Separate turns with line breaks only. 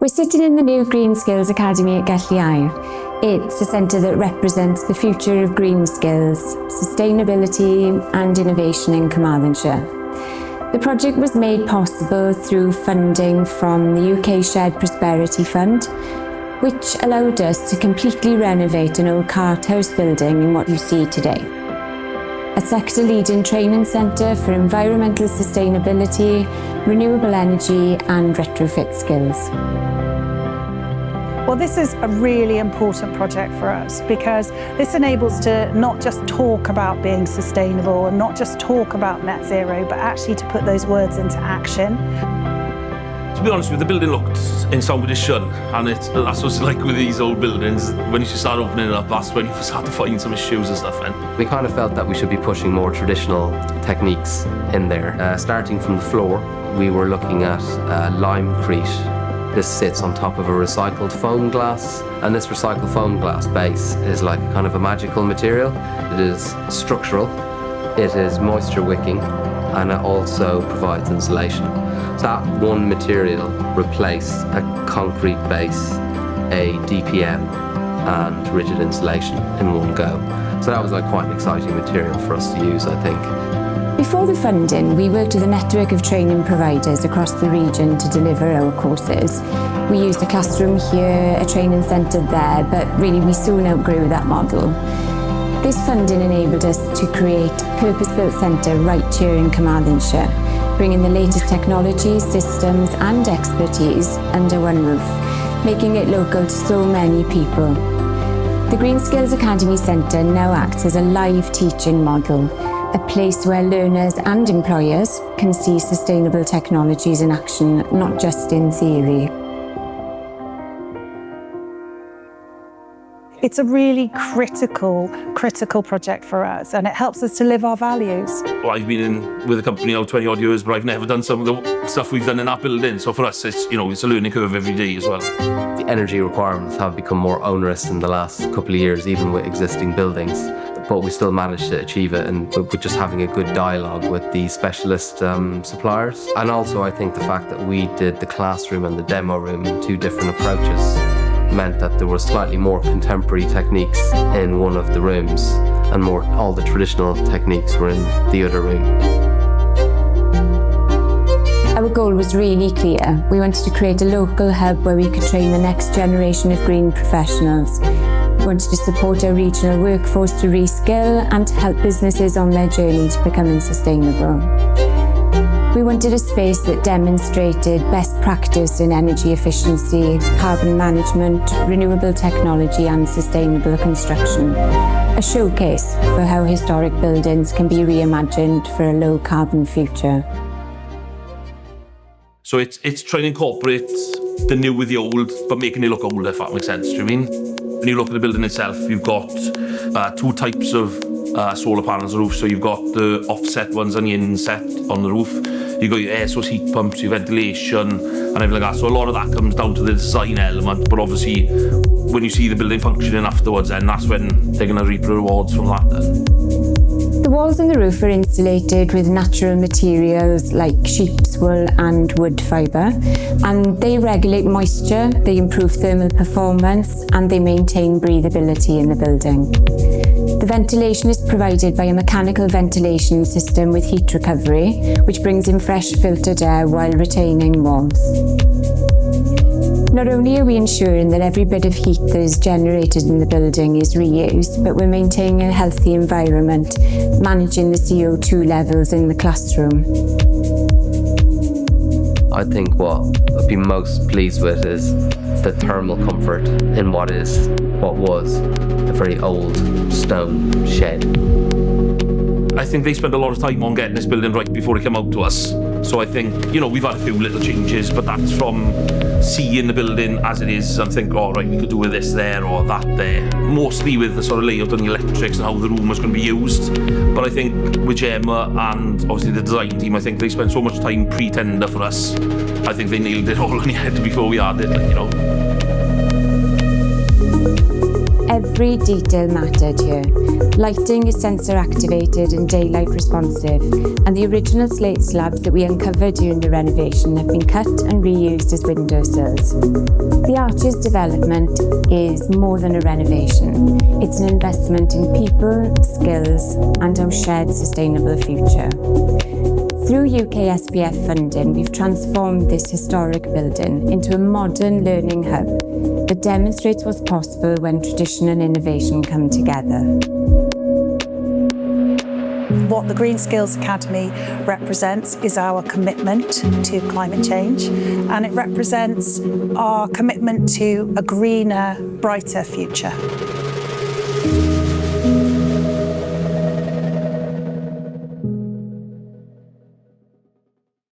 We're sitting in the new Green Skills Academy at Ail-ddelweddu. It's a centre that represents the future of green skills, sustainability and innovation in Carmarthenshire. The project was made possible through funding from the UK Shared Prosperity Fund, which allowed us to completely renovate an old cart house building in what you see today. A sector-leading training centre for environmental sustainability, renewable energy and retrofit skills.
Well, this is a really important project for us because this enables to not just talk about being sustainable and not just talk about net zero, but actually to put those words into action.
To be honest with you, the building looked in some condition, and that's what it's like with these old buildings. When you start opening it up, that's when you start to find some issues and stuff.
We kind of felt that we should be pushing more traditional techniques in there. Starting from the floor, we were looking at limecrete. This sits on top of a recycled foam glass, and this recycled foam glass base is like kind of a magical material. It is structural, it is moisture wicking, and it also provides insulation. So that one material replaced a concrete base, a DPM, and rigid insulation in one go. So that was like quite an exciting material for us to use, I think.
Before the funding, we worked with a network of training providers across the region to deliver our courses. We used a classroom here, a training centre there, but really we soon outgrew that model. This funding enabled us to create a purpose-built centre right here in Carmarthenshire, bringing the latest technologies, systems and expertise under one roof, making it local to so many people. The Green Skills Academy Centre now acts as a live teaching model, a place where learners and employers can see sustainable technologies in action, not just in theory.
It's a really critical project for us, and it helps us to live our values.
Well, I've been with the company now 20 odd years, but I've never done some of the stuff we've done in that building. So for us, it's a learning curve every day as well.
The energy requirements have become more onerous in the last couple of years, even with existing buildings. But we still managed to achieve it, and we're just having a good dialogue with the specialist suppliers. And also I think the fact that we did the classroom and the demo room in two different approaches meant that there were slightly more contemporary techniques in one of the rooms, and all the traditional techniques were in the other room.
Our goal was really clear. We wanted to create a local hub where we could train the next generation of green professionals. We wanted to support our regional workforce to reskill and to help businesses on their journey to becoming sustainable. We wanted a space that demonstrated best practice in energy efficiency, carbon management, renewable technology and sustainable construction. A showcase for how historic buildings can be reimagined for a low carbon future.
So it's trying to incorporate the new with the old, but making it look older, if that makes sense. Do you know what I mean? When you look at the building itself, you've got two types of solar panels on the roof. So you've got the offset ones and the inset on the roof. You've got your air source heat pumps, your ventilation and everything like that. So a lot of that comes down to the design element, but obviously when you see the building functioning afterwards, then that's when they're going to reap the rewards from that then.
The walls and the roof are insulated with natural materials like sheep's wool and wood fibre, and they regulate moisture, they improve thermal performance and they maintain breathability in the building. The ventilation is provided by a mechanical ventilation system with heat recovery, which brings in fresh filtered air while retaining warmth. Not only are we ensuring that every bit of heat that is generated in the building is reused, but we're maintaining a healthy environment, managing the CO2 levels in the classroom.
I think what I'd be most pleased with is the thermal comfort in what was a very old stone shed.
I think they spent a lot of time on getting this building right before it came out to us. So I think, we've had a few little changes, but that's from seeing the building as it is and think, all right, we could do with this there or that there. Mostly with the sort of layout and the electrics and how the room was going to be used. But I think with Gemma and obviously the design team, I think they spent so much time pre-tender for us. I think they nailed it all on the head before we had it,
Every detail mattered here. Lighting is sensor activated and daylight responsive, and the original slate slabs that we uncovered during the renovation have been cut and reused as windowsills. The Arch's development is more than a renovation. It's an investment in people, skills, and our shared sustainable future. Through UK SPF funding, we've transformed this historic building into a modern learning hub that demonstrates what's possible when tradition and innovation come together.
What the Green Skills Academy represents is our commitment to climate change, and it represents our commitment to a greener, brighter future.